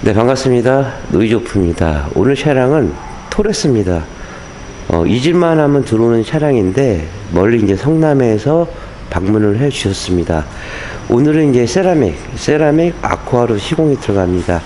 네, 반갑습니다. 노이조프입니다. 오늘 차량은 토레스입니다. 잊을만 하면 들어오는 차량인데 멀리 이제 성남에서 방문을 해 주셨습니다. 오늘은 이제 세라믹 아쿠아로 시공이 들어갑니다.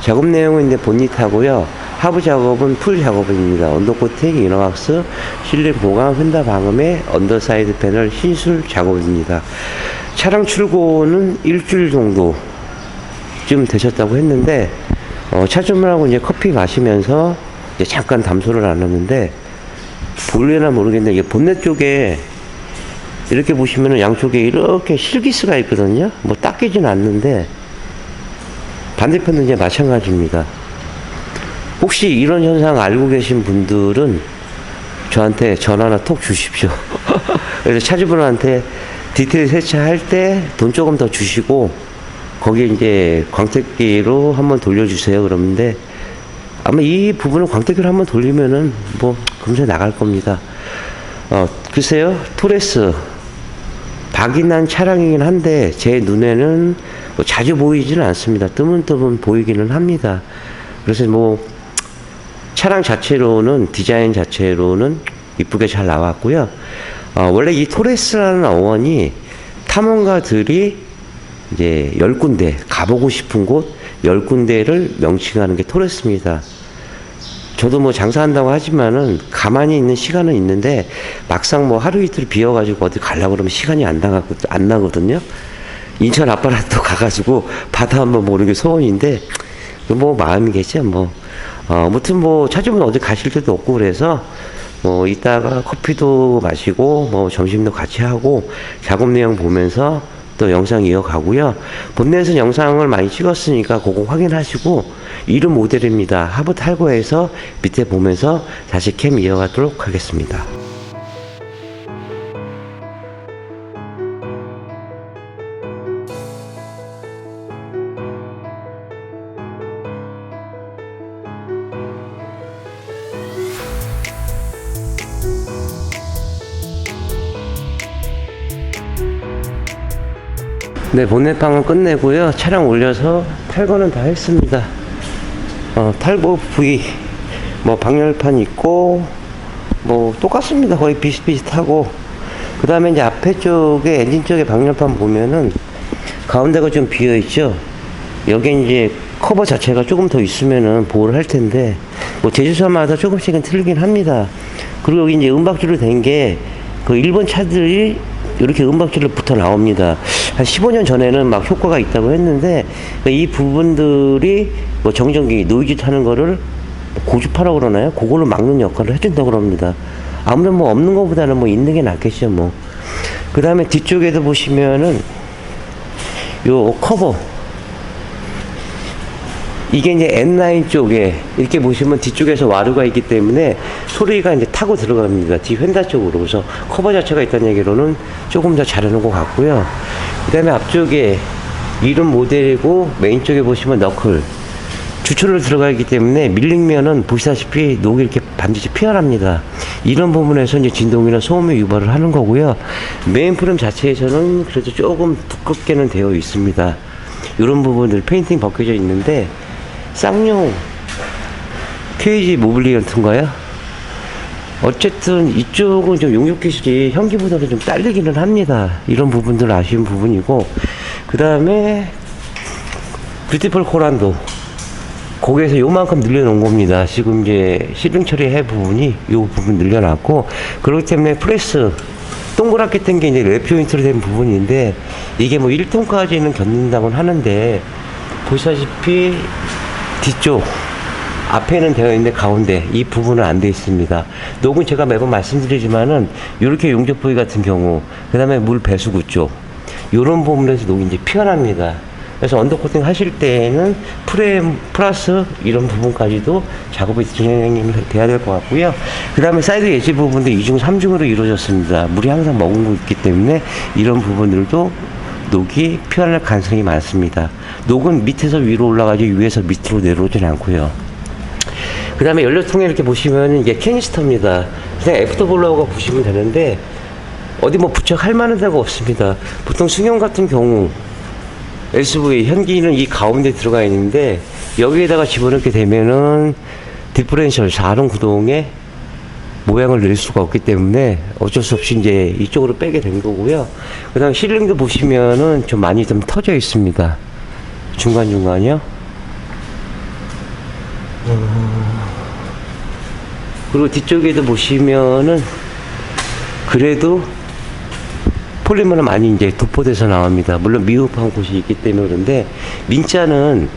작업 내용은 이제 본닛하고요. 하부 작업은 풀 작업입니다. 언더코팅, 이너왁스, 실링 보강, 휀다 방음에 언더사이드 패널 신술 작업입니다. 차량 출고는 일주일 정도 좀 되셨다고 했는데, 차주분하고 이제 커피 마시면서 이제 잠깐 담소를 나눴는데, 볼래나 모르겠는데, 이게 본넷 쪽에 이렇게 보시면은 양쪽에 이렇게 실기스가 있거든요. 뭐 닦이진 않는데, 반대편도 이제 마찬가지입니다. 혹시 이런 현상 알고 계신 분들은 저한테 전화나 톡 주십시오. 그래서 차주분한테 디테일 세차할 때 돈 조금 더 주시고, 거기에 이제 광택기로 한번 돌려주세요. 그러는데 아마 이 부분을 광택기로 한번 돌리면은 뭐 금세 나갈 겁니다. 글쎄요, 토레스 박이 난 차량이긴 한데 제 눈에는 뭐 자주 보이지는 않습니다. 뜨문뜨문 보이기는 합니다. 그래서 뭐 차량 자체로는, 디자인 자체로는 이쁘게 잘 나왔고요. 원래 이 토레스라는 어원이 탐험가들이 이제 10군데 가보고 싶은 곳 10군데를 명칭하는 게 토레스입니다. 저도 뭐 장사한다고 하지만은 가만히 있는 시간은 있는데 막상 뭐 하루 이틀 비어가지고 어디 가려고 그러면 시간이 안 나거든요. 인천 아파트도 가가지고 바다 한번 보는 게 소원인데 뭐 마음이겠죠. 뭐 아무튼 뭐 차주분 어디 가실 데도 없고 그래서 뭐 이따가 커피도 마시고 뭐 점심도 같이 하고 작업 내용 보면서 또 영상 이어가고요. 본넷은 영상을 많이 찍었으니까 그거 확인하시고 이름 모델입니다. 하부 탈거해서 밑에 보면서 다시 캠 이어가도록 하겠습니다. 네, 본넷방은 끝내고요. 차량 올려서 탈거는 다 했습니다. 탈거 부위, 뭐 방열판 있고, 뭐 똑같습니다. 거의 비슷비슷하고. 그 다음에 이제 앞에 쪽에, 엔진 쪽에 방열판 보면은 가운데가 좀 비어있죠. 여기 이제 커버 자체가 조금 더 있으면은 보호를 할 텐데, 뭐 제조사마다 조금씩은 틀리긴 합니다. 그리고 여기 이제 은박지로 된 게, 그 일본 차들이 이렇게 은박지로 붙어 나옵니다. 한 15년 전에는 막 효과가 있다고 했는데 이 부분들이 뭐 정전기 노이즈 타는 거를 고주파라고 그러나요? 그걸로 막는 역할을 해준다고 그럽니다. 아무래도 뭐 없는 것보다는 뭐 있는 게 낫겠죠. 뭐 그 다음에 뒤쪽에도 보시면은 요 커버, 이게 이제 N9 쪽에 이렇게 보시면 뒤쪽에서 와류가 있기 때문에 소리가 이제 타고 들어갑니다. 뒤 휀다 쪽으로. 그래서 커버 자체가 있다는 얘기로는 조금 더 잘해놓은 것 같고요. 그 다음에 앞쪽에 이름 모델이고 메인 쪽에 보시면 너클 주철로 들어가 있기 때문에 밀링면은 보시다시피 녹이 이렇게 반드시 피어납니다. 이런 부분에서 이제 진동이나 소음의 유발을 하는 거고요. 메인 프레임 자체에서는 그래도 조금 두껍게는 되어 있습니다. 이런 부분들 페인팅 벗겨져 있는데 쌍용 KG 모빌리언트인가요? 어쨌든 이쪽은 좀 용접 기술이 현기보다는 좀 딸리기는 합니다. 이런 부분들 아쉬운 부분이고, 그 다음에 뷰티풀 코란도 거기에서 요만큼 늘려놓은 겁니다. 지금 이제 실링 처리해 부분이 요 부분 늘려놨고, 그렇기 때문에 프레스 동그랗게 뜬 게 이제 랩 조인트로 된 부분인데 이게 뭐 1톤까지는 견딘다고는 하는데 보시다시피 뒤쪽 앞에는 되어 있는데 가운데 이 부분은 안 되어 있습니다. 녹은 제가 매번 말씀드리지만은 이렇게 용접 부위 같은 경우, 그 다음에 물 배수구 쪽 이런 부분에서 녹이 이제 피어납니다. 그래서 언더코팅 하실 때에는 프레임 플러스 이런 부분까지도 작업이 진행이 돼야 될 것 같고요. 그 다음에 사이드 예지 부분도 2중 3중으로 이루어졌습니다. 물이 항상 머금고 있기 때문에 이런 부분들도 녹이 피어날 가능성이 많습니다. 녹은 밑에서 위로 올라가지 위에서 밑으로 내려오진 않고요. 그 다음에 연료통에 이렇게 보시면 이게 캐니스터입니다. 그냥 애프터볼러가 보시면 되는데 어디 뭐 부착할 만한 데가 없습니다. 보통 승용 같은 경우 SUV 현기는 이 가운데 들어가 있는데 여기에다가 집어넣게 되면은 디퍼렌셜 4륜 구동에 모양을 낼 수가 없기 때문에 어쩔 수 없이 이제 이쪽으로 빼게 된 거고요. 그 다음 실링도 보시면은 좀 많이 좀 터져 있습니다. 중간중간이요. 그리고 뒤쪽에도 보시면은 그래도 폴리머는 많이 이제 도포돼서 나옵니다. 물론 미흡한 곳이 있기 때문에 그런데 민자는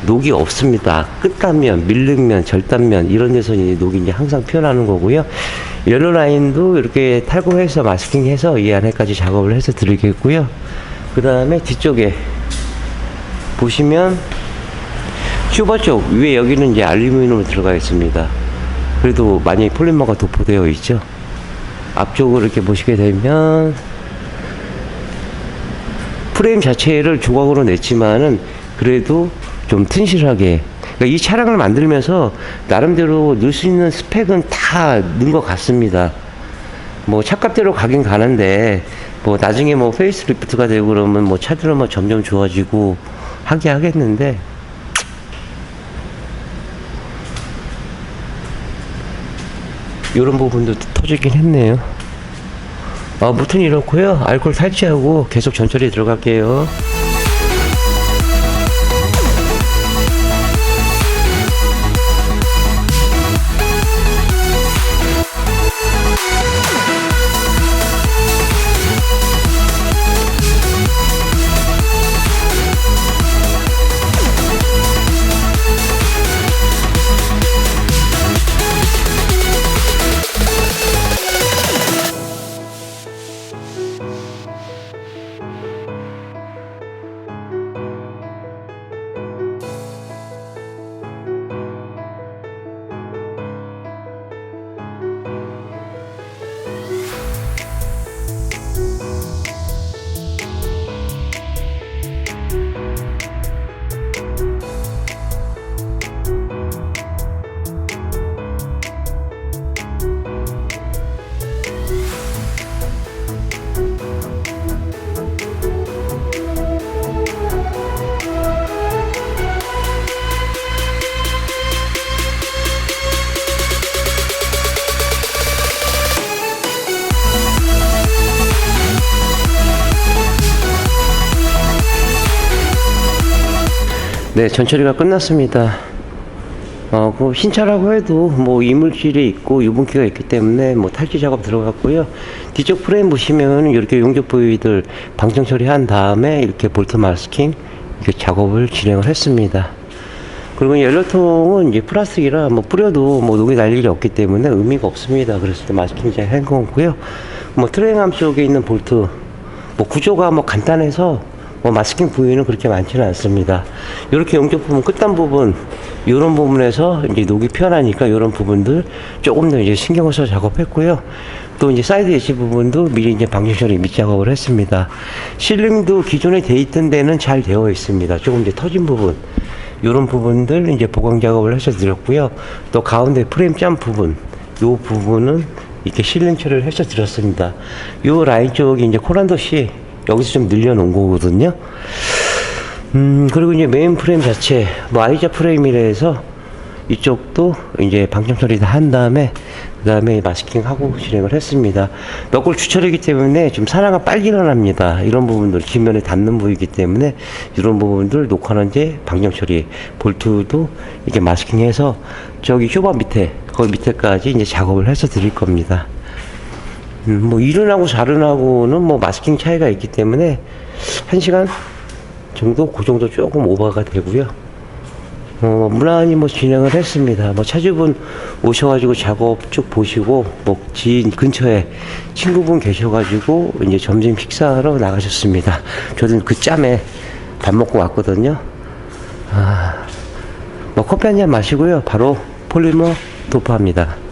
녹이 없습니다. 끝단면, 밀릉면, 절단면 이런 데서 이제 녹이 이제 항상 표현하는 거고요. 옐로 라인도 이렇게 탈거해서 마스킹해서 이 안에까지 작업을 해서 드리겠고요. 그 다음에 뒤쪽에 보시면 슈버 쪽 위에 여기는 이제 알루미늄으로 들어가 있습니다. 그래도 많이 폴리머가 도포되어 있죠. 앞쪽으로 이렇게 보시게 되면 프레임 자체를 조각으로 냈지만은 그래도 좀 튼실하게, 그러니까 이 차량을 만들면서 나름대로 넣을 수 있는 스펙은 다 넣은 것 같습니다. 뭐 차값대로 가긴 가는데 뭐 나중에 뭐 페이스리프트가 되고 그러면 뭐 차들은 뭐 점점 좋아지고 하게 하겠는데, 이런 부분도 터지긴 했네요. 무튼 이렇고요. 알코올 탈취하고 계속 전처리 들어갈게요. 네, 전처리가 끝났습니다. 그 신차라고 해도 뭐 이물질이 있고 유분기가 있기 때문에 뭐 탈취 작업 들어갔고요. 뒤쪽 프레임 보시면 이렇게 용접 부위들 방정 처리한 다음에 이렇게 볼트 마스킹 이렇게 작업을 진행을 했습니다. 그리고 연료통은 이제 플라스틱이라 뭐 뿌려도 뭐 녹이 날 일이 없기 때문에 의미가 없습니다. 그랬을 때 마스킹 잘 한 거고요. 뭐 트레이암 쪽에 있는 볼트 뭐 구조가 뭐 간단해서 뭐 마스킹 부위는 그렇게 많지는 않습니다. 이렇게 용접 부분 끝단 부분 이런 부분에서 이제 녹이 피어나니까 이런 부분들 조금 더 이제 신경을 써 작업했고요. 또 이제 사이드 엣지 부분도 미리 이제 방정 처리 밑 작업을 했습니다. 실링도 기존에 돼 있던 데는 잘 되어 있습니다. 조금 이제 터진 부분 이런 부분들 이제 보강 작업을 해서 드렸고요. 또 가운데 프레임 짬 부분 이 부분은 이렇게 실링 처리를 해서 드렸습니다. 이 라인 쪽이 이제 코란도시 여기서 좀 늘려놓은 거거든요. 그리고 이제 메인 프레임 자체, 뭐 아이자 프레임이라 해서 이쪽도 이제 방정 처리 다 한 다음에 그 다음에 마스킹하고 진행을 했습니다. 너굴 주철이기 때문에 좀 산화가 빨리 일어납니다. 이런 부분들 뒷면에 닿는 부위이기 때문에 이런 부분들 녹화는 이제 방정 처리, 볼트도 이렇게 마스킹해서 저기 쇼바 밑에 거기 밑에까지 이제 작업을 해서 드릴 겁니다. 뭐 이른하고 자른하고는 뭐 마스킹 차이가 있기 때문에 1시간 정도 그 정도 조금 오버가 되고요. 무난히 뭐 진행을 했습니다. 뭐 차주분 오셔가지고 작업 쭉 보시고 뭐 지인 근처에 친구분 계셔가지고 이제 점심 식사하러 나가셨습니다. 저도 그 짬에 밥 먹고 왔거든요. 뭐 커피 한 잔 마시고요. 바로 폴리머 도포합니다.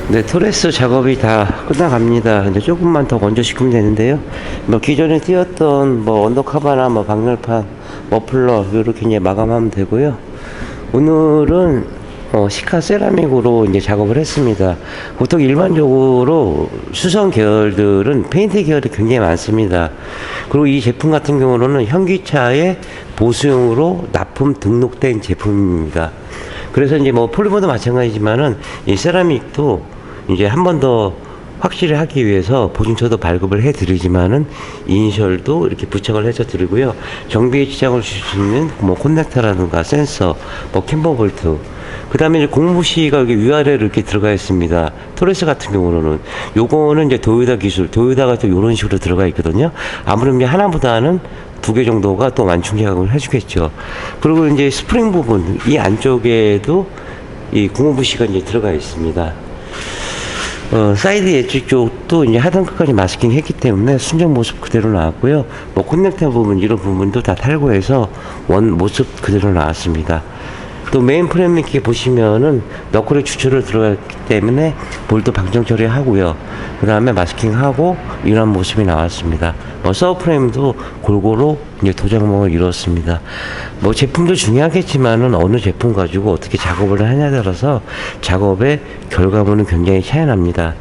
네, 토레스 작업이 다 끝나갑니다. 이제 조금만 더 건조시키면 되는데요. 뭐 기존에 띄었던 뭐 언더커버나 뭐 방열판, 머플러 이렇게 이제 마감하면 되고요. 오늘은 시카 세라믹으로 이제 작업을 했습니다. 보통 일반적으로 수성 계열들은 페인트 계열이 굉장히 많습니다. 그리고 이 제품 같은 경우는 현기차의 보수용으로 납품 등록된 제품입니다. 그래서 이제 뭐 폴리머도 마찬가지지만은 이 세라믹도 이제 한 번 더 확실히 하기 위해서 보증서도 발급을 해 드리지만은 이니셜도 이렇게 부착을 해서 드리고요. 정비에 지장을 줄 수 있는 뭐 콘넥터라든가 센서, 뭐 캠버 볼트, 그 다음에 이제 고무부시가 여기 위아래로 이렇게 들어가 있습니다. 토레스 같은 경우는 요거는 이제 도요타 기술, 도요타가 또 이런 식으로 들어가 있거든요. 아무래도 이제 하나보다는 두 개 정도가 또 완충 작업을 해주겠죠. 그리고 이제 스프링 부분 이 안쪽에도 이 고무부시가 이제 들어가 있습니다. 사이드 엣지 쪽도 이제 하단 끝까지 마스킹 했기 때문에 순정 모습 그대로 나왔고요. 뭐 커넥터 부분 이런 부분도 다 탈거해서 원 모습 그대로 나왔습니다. 또 메인 프레임 이렇게 보시면은 너클의 추출을 들어갔기 때문에 볼도 방정 처리하고요. 그 다음에 마스킹하고 이런 모습이 나왔습니다. 서브 프레임도 골고루 이제 도장목을 이뤘습니다. 뭐 제품도 중요하겠지만은 어느 제품 가지고 어떻게 작업을 하냐에 따라서 작업의 결과물은 굉장히 차이 납니다.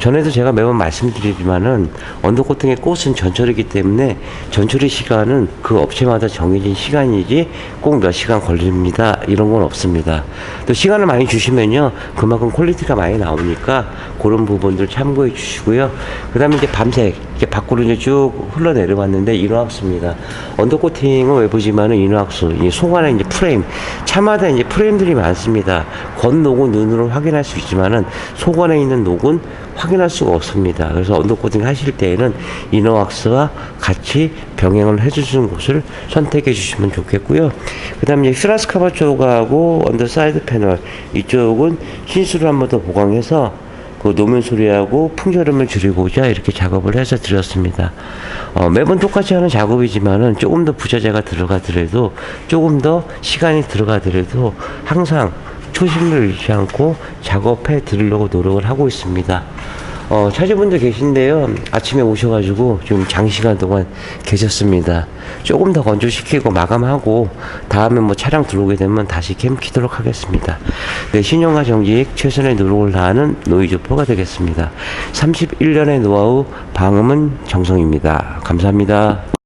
전에도 제가 매번 말씀드리지만은 언더코팅의 꽃은 전철이기 때문에 전처리 시간은 그 업체마다 정해진 시간이지 꼭 몇 시간 걸립니다. 이런 건 없습니다. 또 시간을 많이 주시면요 그만큼 퀄리티가 많이 나오니까 그런 부분들 참고해 주시고요. 그 다음에 이제 밤색 이렇게 밖으로 이제 쭉 흘러내려왔는데 이노악스입니다. 언더코팅은 외부지만은 이노악스, 이 속안에 이제 프레임, 차마다 이제 프레임들이 많습니다. 겉 녹은 눈으로 확인할 수 있지만은 속안에 있는 녹은 확인할 수가 없습니다. 그래서 언더코팅 하실 때에는 이노악스와 같이 병행을 해주시는 곳을 선택해 주시면 좋겠고요. 그 다음에 이제 퓨라스카바 쪽하고 언더사이드 패널 이쪽은 신수를 한 번 더 보강해서 그 노면 소리하고 풍절음을 줄이고자 이렇게 작업을 해서 드렸습니다. 매번 똑같이 하는 작업이지만은 조금 더 부자재가 들어가더라도 조금 더 시간이 들어가더라도 항상 초심을 잃지 않고 작업해 드리려고 노력을 하고 있습니다. 차주분들 계신데요. 아침에 오셔가지고 좀 장시간 동안 계셨습니다. 조금 더 건조시키고 마감하고 다음에 뭐 차량 들어오게 되면 다시 캠 키도록 하겠습니다. 네, 신용과 정직 최선의 노력을 다하는 노이즈포가 되겠습니다. 31년의 노하우 방음은 정성입니다. 감사합니다.